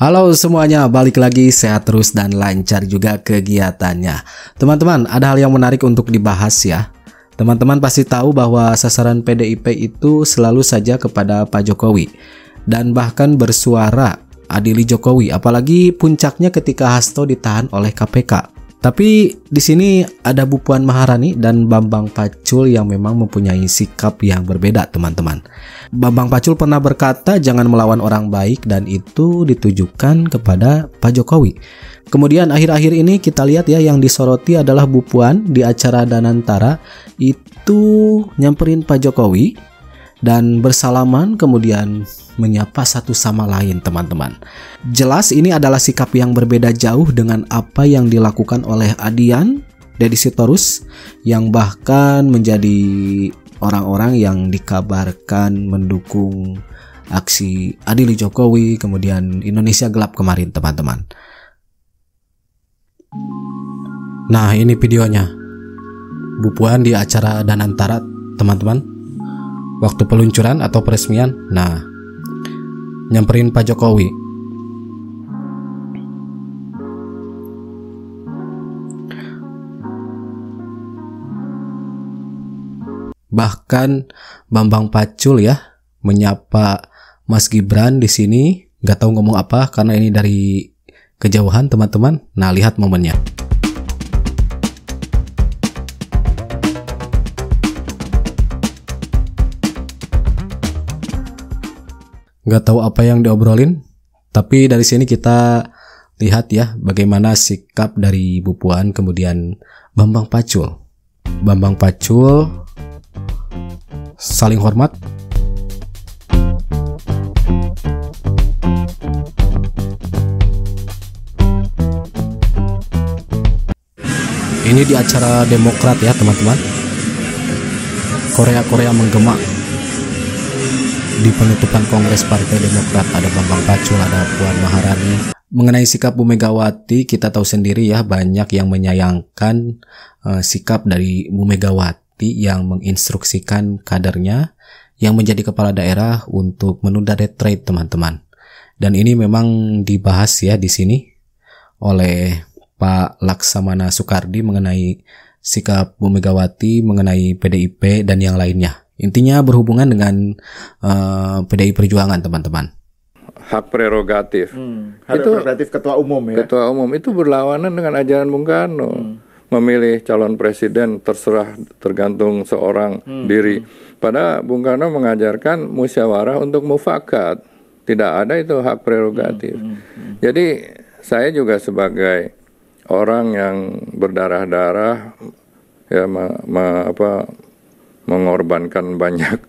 Halo semuanya, balik lagi sehat terus dan lancar juga kegiatannya. Teman-teman, ada hal yang menarik untuk dibahas ya. Teman-teman pasti tahu bahwa sasaran PDIP itu selalu saja kepada Pak Jokowi dan bahkan bersuara adili Jokowi, apalagi puncaknya ketika Hasto ditahan oleh KPK. Tapi di sini ada Bu Puan Maharani dan Bambang Pacul yang memang mempunyai sikap yang berbeda, teman-teman. Bambang Pacul pernah berkata jangan melawan orang baik dan itu ditujukan kepada Pak Jokowi. Kemudian akhir-akhir ini kita lihat ya yang disoroti adalah Bu Puan di acara Danantara itu nyamperin Pak Jokowi dan bersalaman kemudian menyapa satu sama lain, teman-teman. Jelas ini adalah sikap yang berbeda jauh dengan apa yang dilakukan oleh Adian Deddy Sitorus yang bahkan menjadi orang-orang yang dikabarkan mendukung aksi adili Jokowi kemudian Indonesia Gelap kemarin, teman-teman. Nah, ini videonya Bu Puan di acara Danantara, teman-teman. Waktu peluncuran atau peresmian, nah nyamperin Pak Jokowi. Bahkan Bambang Pacul ya menyapa Mas Gibran di sini, nggak tahu ngomong apa karena ini dari kejauhan, teman-teman. Nah, lihat momennya. Nggak tahu apa yang diobrolin, tapi dari sini kita lihat ya bagaimana sikap dari Bu Puan kemudian Bambang Pacul. Bambang Pacul saling hormat. Ini di acara Demokrat ya, teman-teman. Korea menggema. Di penutupan Kongres Partai Demokrat ada Bambang Pacul, ada Puan Maharani. Mengenai sikap Bu Megawati, kita tahu sendiri ya banyak yang menyayangkan sikap dari Bu Megawati yang menginstruksikan kadernya yang menjadi kepala daerah untuk menunda retreat, teman-teman. Dan ini memang dibahas ya di sini oleh Pak Laksamana Soekardi mengenai sikap Bu Megawati mengenai PDIP dan yang lainnya. Intinya berhubungan dengan PDI Perjuangan, teman-teman. Hak prerogatif. Hak prerogatif ketua umum ya. Ketua umum itu berlawanan dengan ajaran Bung Karno. Memilih calon presiden terserah tergantung seorang diri. Padahal Bung Karno mengajarkan musyawarah untuk mufakat. Tidak ada itu hak prerogatif. Jadi saya juga sebagai orang yang berdarah-darah ya mengorbankan banyak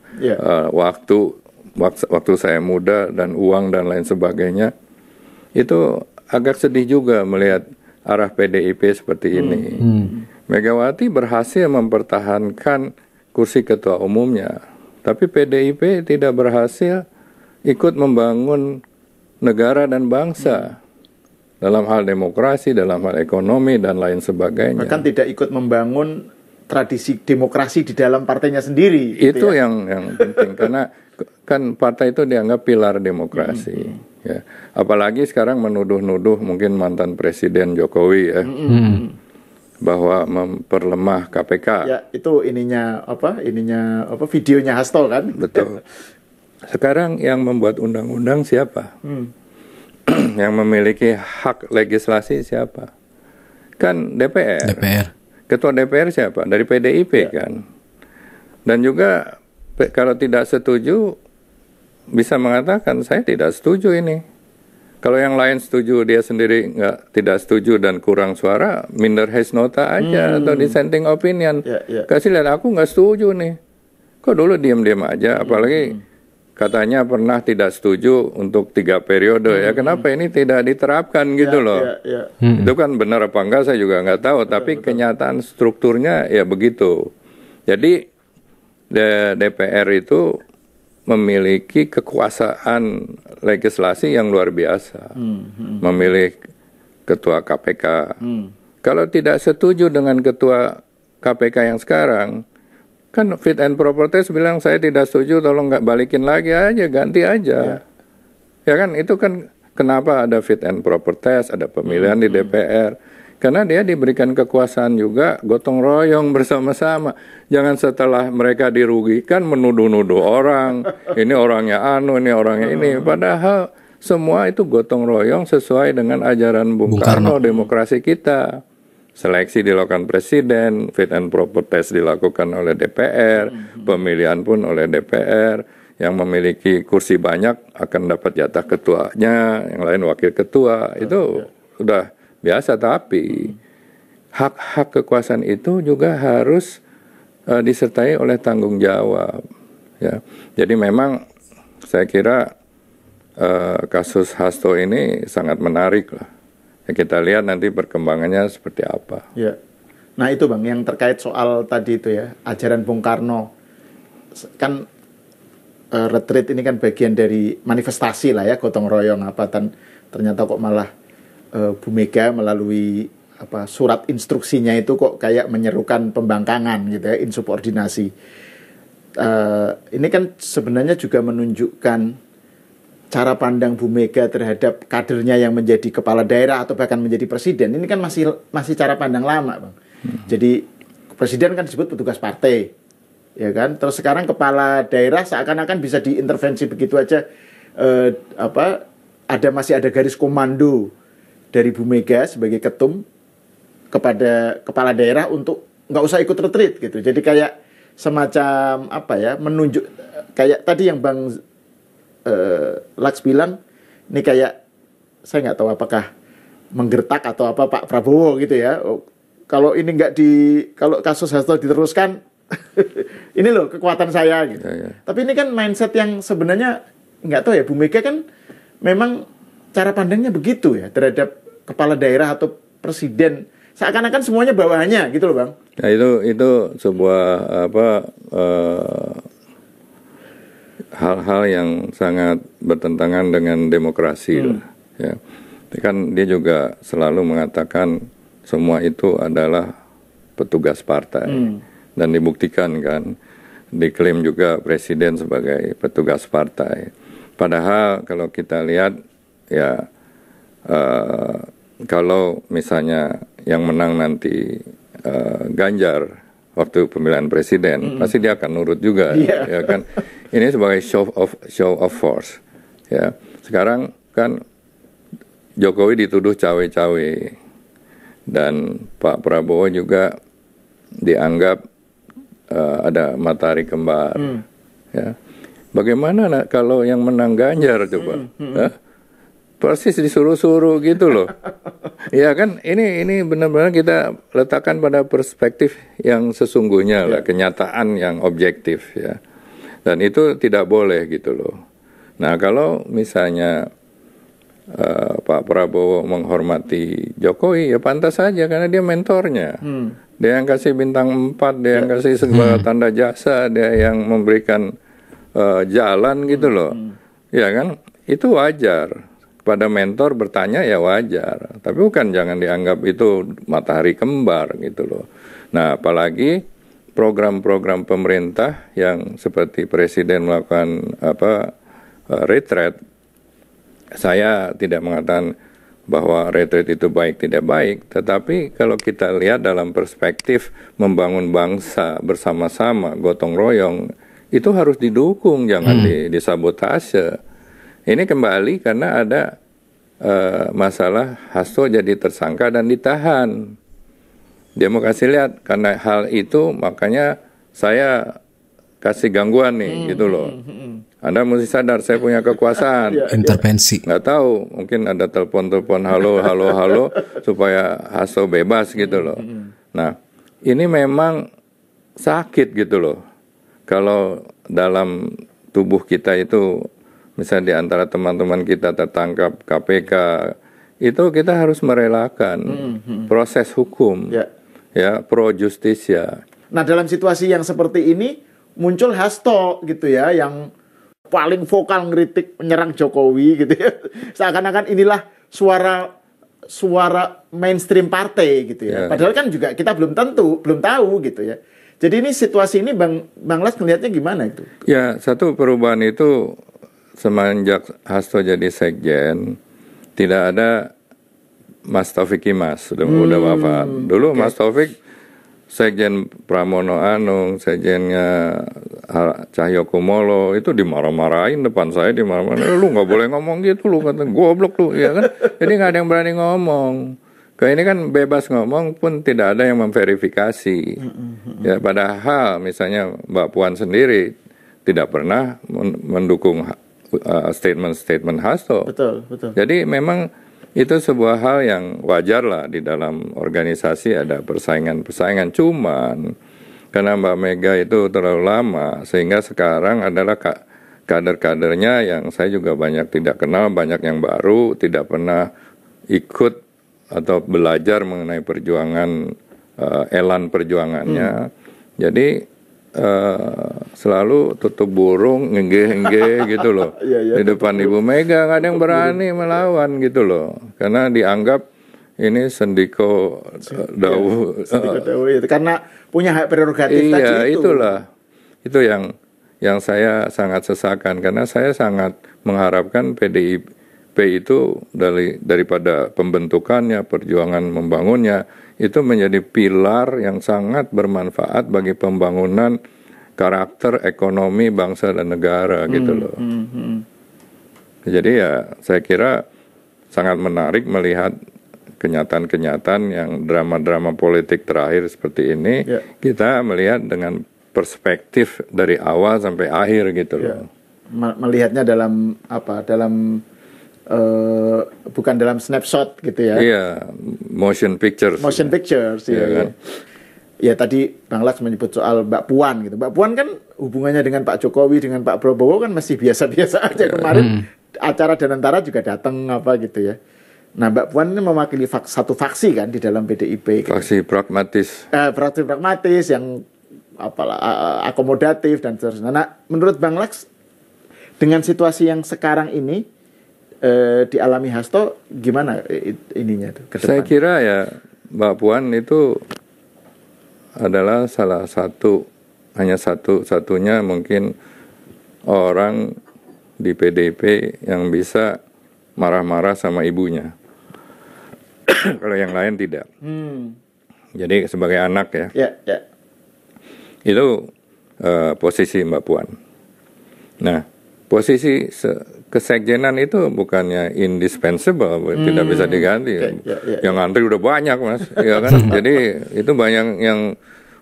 waktu saya muda dan uang dan lain sebagainya, itu agak sedih juga melihat arah PDIP seperti ini. Megawati berhasil mempertahankan kursi ketua umumnya, tapi PDIP tidak berhasil ikut membangun negara dan bangsa dalam hal demokrasi, dalam hal ekonomi dan lain sebagainya. Bahkan tidak ikut membangun tradisi demokrasi di dalam partainya sendiri. Itu ya? yang penting karena kan partai itu dianggap pilar demokrasi. Ya. Apalagi sekarang menuduh-nuduh mungkin mantan Presiden Jokowi ya, bahwa memperlemah KPK. Ya, itu ininya videonya Hasto kan? Betul. Sekarang yang membuat undang-undang siapa? Yang memiliki hak legislasi siapa? Kan DPR. Ketua DPR siapa? Dari PDIP kan. Dan juga kalau tidak setuju bisa mengatakan saya tidak setuju ini. Kalau yang lain setuju, dia sendiri tidak setuju dan kurang suara, minder haes nota aja atau dissenting opinion. Kasih lihat aku nggak setuju nih. Kok dulu diam-diam aja, apalagi katanya pernah tidak setuju untuk 3 periode ya. Kenapa ini tidak diterapkan gitu loh. Itu kan benar apa enggak saya juga nggak tahu. Tapi kenyataan strukturnya ya begitu. Jadi DPR itu memiliki kekuasaan legislasi yang luar biasa. Memilih ketua KPK. Kalau tidak setuju dengan ketua KPK yang sekarang, kan fit and proper test bilang saya tidak setuju, tolong nggak balikin lagi aja, ganti aja. Ya kan itu kan Kenapa ada fit and proper test, ada pemilihan di DPR? Karena dia diberikan kekuasaan juga gotong royong bersama-sama. Jangan setelah mereka dirugikan menuduh-nuduh orang, ini orangnya ini orangnya ini. Padahal semua itu gotong royong sesuai dengan ajaran Bung Karno, demokrasi kita. Seleksi dilakukan presiden, fit and proper test dilakukan oleh DPR, pemilihan pun oleh DPR. Yang memiliki kursi banyak akan dapat jatah ketuanya, yang lain wakil ketua. Itu sudah biasa, tapi hak-hak kekuasaan itu juga harus disertai oleh tanggung jawab. Ya. Jadi memang saya kira kasus Hasto ini sangat menarik lah. Ya, kita lihat nanti perkembangannya seperti apa. Ya. Nah itu Bang, yang terkait soal tadi itu ya, ajaran Bung Karno. Kan retreat ini kan bagian dari manifestasi lah ya, gotong royong apa, ternyata kok malah Bu Mega melalui surat instruksinya itu kok kayak menyerukan pembangkangan gitu ya, insubordinasi. Ini kan sebenarnya juga menunjukkan cara pandang Bu Mega terhadap kadernya yang menjadi kepala daerah atau bahkan menjadi presiden. Ini kan masih cara pandang lama, Bang. Jadi presiden kan disebut petugas partai, ya kan. Terus sekarang kepala daerah seakan-akan bisa diintervensi begitu aja. Masih ada garis komando dari Bu Mega sebagai ketum kepada kepala daerah untuk nggak usah ikut retreat gitu. Jadi kayak semacam menunjuk, kayak tadi yang Bang Laks bilang, ini kayak saya nggak tahu apakah menggertak atau apa Pak Prabowo gitu ya. Kalau ini kalau kasus Hasto diteruskan, ini loh kekuatan saya gitu. Ya. Tapi ini kan mindset yang sebenarnya nggak tahu ya, Bu Mega kan memang cara pandangnya begitu ya terhadap kepala daerah atau presiden. Seakan-akan semuanya bawahannya gitu loh Bang. Nah itu sebuah hal-hal yang sangat bertentangan dengan demokrasi lah. Ya. Kan dia juga selalu mengatakan semua itu adalah petugas partai. Dan dibuktikan kan, diklaim juga presiden sebagai petugas partai. Padahal kalau kita lihat ya, kalau misalnya yang menang nanti Ganjar waktu pemilihan presiden, pasti dia akan nurut juga, ya kan? Ini sebagai show of force. Ya, sekarang kan Jokowi dituduh cawe-cawe dan Pak Prabowo juga dianggap ada matahari kembar. Ya, bagaimana kalau yang menang Ganjar coba? Persis disuruh-suruh gitu loh. Ya kan, ini benar-benar kita letakkan pada perspektif yang sesungguhnya lah, kenyataan yang objektif ya. Dan itu tidak boleh gitu loh. Nah, kalau misalnya Pak Prabowo menghormati Jokowi, ya pantas saja karena dia mentornya. Dia yang kasih bintang 4, dia yang kasih segala tanda jasa, dia yang memberikan jalan gitu loh. Ya kan, itu wajar. Pada mentor bertanya ya wajar, tapi bukan jangan dianggap itu matahari kembar gitu loh. Nah, apalagi program-program pemerintah yang seperti presiden melakukan retreat, saya tidak mengatakan bahwa retreat itu baik tidak baik, tetapi kalau kita lihat dalam perspektif membangun bangsa bersama-sama, gotong royong, itu harus didukung, jangan disabotase. Ini kembali karena ada masalah Hasto jadi tersangka dan ditahan. Dia mau kasih lihat, karena hal itu makanya saya kasih gangguan nih, gitu loh. Anda mesti sadar saya punya kekuasaan. Intervensi. Nggak tahu, mungkin ada telepon halo supaya Hasto bebas gitu loh. Nah, ini memang sakit gitu loh. Kalau dalam tubuh kita itu, misalnya di antara teman-teman kita tertangkap KPK, itu kita harus merelakan proses hukum, ya pro justisia. Nah, dalam situasi yang seperti ini muncul Hasto gitu ya, yang paling vokal ngeritik, menyerang Jokowi gitu ya. Seakan-akan inilah suara mainstream partai gitu ya. Padahal kan juga kita belum tahu gitu ya. Jadi ini situasi ini Bang Las melihatnya gimana itu? Ya, satu perubahan itu semenjak Hasto jadi sekjen, tidak ada Mas Taufik Kimas, udah wafat. Dulu Mas Taufik Sekjen Pramono Anung, Sekjennya Cahyo Kumolo itu dimarah-marahin depan saya, dimarah-marahin, lu nggak boleh ngomong gitu, lu kata goblok lu, ya kan? Jadi nggak ada yang berani ngomong. Kayak ini kan bebas ngomong pun tidak ada yang memverifikasi. Ya, padahal misalnya Mbak Puan sendiri tidak pernah mendukung statement-statement Hasto. Betul. Jadi memang itu sebuah hal yang wajar lah di dalam organisasi ada persaingan-persaingan. Cuman karena Mbak Mega itu terlalu lama sehingga sekarang adalah kader-kadernya yang saya juga banyak tidak kenal, banyak yang baru, tidak pernah ikut atau belajar mengenai perjuangan, elan perjuangannya. Jadi selalu tutup burung, ngege gitu loh. Di depan Ibu Mega nggak ada yang berani melawan gitu loh. Karena dianggap ini sendiko dawu. Sendiko dawu itu karena punya hak prerogatif tadi itu. Itulah. Itu yang saya sangat sesakan karena saya sangat mengharapkan PDIP itu daripada pembentukannya, perjuangan membangunnya itu menjadi pilar yang sangat bermanfaat bagi pembangunan karakter ekonomi bangsa dan negara gitu loh. Jadi ya saya kira sangat menarik melihat kenyataan-kenyataan yang drama-drama politik terakhir seperti ini. Kita melihat dengan perspektif dari awal sampai akhir gitu loh. Melihatnya dalam bukan dalam snapshot gitu ya. Iya, motion pictures. Iya kan? Ya tadi Bang Laks menyebut soal Mbak Puan gitu. Mbak Puan kan hubungannya dengan Pak Jokowi, dengan Pak Prabowo kan masih biasa-biasa aja. Kemarin acara Danantara juga datang gitu ya. Nah, Mbak Puan ini mewakili satu faksi kan di dalam PDIP. Faksi pragmatis. Faksi pragmatis yang akomodatif dan seterusnya. Nah, menurut Bang Laks dengan situasi yang sekarang ini dialami Hasto gimana ininya tuh ke depan? Saya kira ya Mbak Puan itu adalah salah satu, hanya satu-satunya mungkin orang di PDIP yang bisa marah-marah sama ibunya. Kalau yang lain tidak. Jadi sebagai anak ya. Itu posisi Mbak Puan. Nah, posisi kesekjenan itu bukannya indispensable, tidak bisa diganti. Yang antri udah banyak Mas, ya kan? Jadi itu banyak yang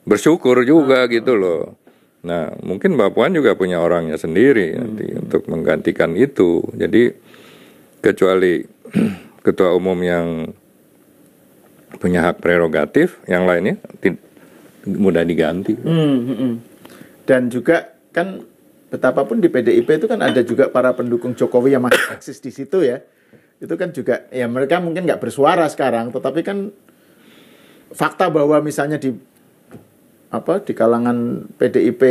bersyukur juga gitu loh. Nah, mungkin Mbak Puan juga punya orangnya sendiri nanti untuk menggantikan itu. Jadi kecuali ketua umum yang punya hak prerogatif, yang lainnya mudah diganti. Dan juga kan betapapun di PDIP itu kan ada juga para pendukung Jokowi yang masih eksis di situ ya. Itu kan juga ya mereka mungkin nggak bersuara sekarang, tetapi kan fakta bahwa misalnya di kalangan PDIP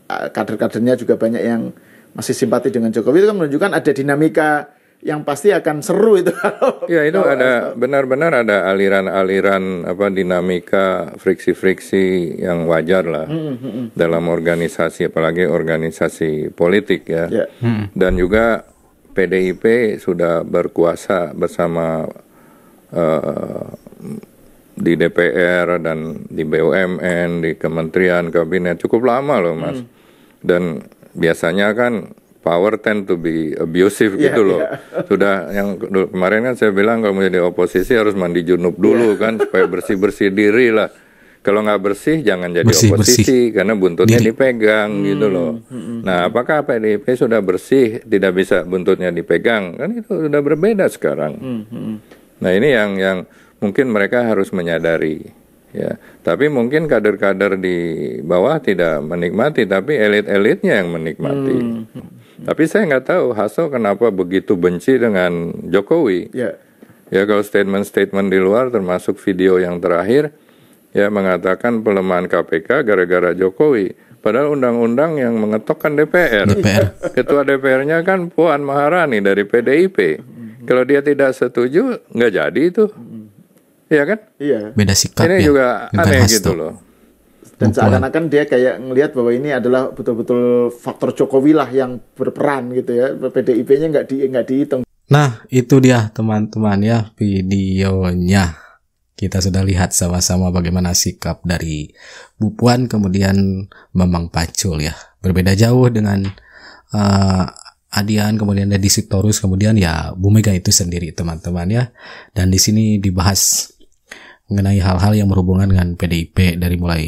kader-kadernya juga banyak yang masih simpati dengan Jokowi, itu kan menunjukkan ada dinamika yang pasti akan seru itu. Ya itu ada benar-benar ada aliran-aliran dinamika friksi-friksi yang wajar lah dalam organisasi, apalagi organisasi politik ya. Dan juga PDIP sudah berkuasa bersama di DPR dan di BUMN, di kementerian, kabinet cukup lama loh Mas. Dan biasanya kan power tend to be abusive gitu loh. Sudah yang kemarin kan saya bilang kalau mau jadi oposisi harus mandi junub dulu kan supaya bersih-bersih diri lah. Kalau nggak bersih jangan jadi oposisi karena buntutnya dipegang gitu loh. Nah, apakah PDIP sudah bersih tidak bisa buntutnya dipegang? Kan itu sudah berbeda sekarang. Nah, ini yang mungkin mereka harus menyadari ya. Tapi mungkin kader-kader di bawah tidak menikmati, tapi elit-elitnya yang menikmati. Tapi saya nggak tahu Hasto kenapa begitu benci dengan Jokowi. Ya kalau statement-statement di luar termasuk video yang terakhir ya mengatakan pelemahan KPK gara-gara Jokowi. Padahal undang-undang yang mengetokkan DPR. Ketua DPR-nya kan Puan Maharani dari PDIP. Kalau dia tidak setuju nggak jadi itu. Iya kan? Iya. Beda sikap ini juga aneh gitu loh. Dan seakan-akan dia kayak ngelihat bahwa ini adalah betul-betul faktor Jokowi lah yang berperan gitu ya. PDIP-nya nggak dihitung. Nah, itu dia teman-teman ya videonya. Kita sudah lihat sama-sama bagaimana sikap dari Bu Puan kemudian Bambang Pacul ya. Berbeda jauh dengan Adian, kemudian Deddy Sitorus, kemudian ya Bu Mega itu sendiri teman-teman ya. Dan di sini dibahas mengenai hal-hal yang berhubungan dengan PDIP dari mulai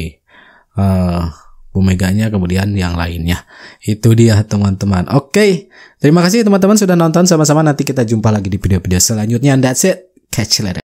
Bu Meganya kemudian yang lainnya. Itu dia teman-teman. Oke, terima kasih teman-teman sudah nonton sama-sama. Nanti kita jumpa lagi di video-video selanjutnya. And that's it. Catch you later.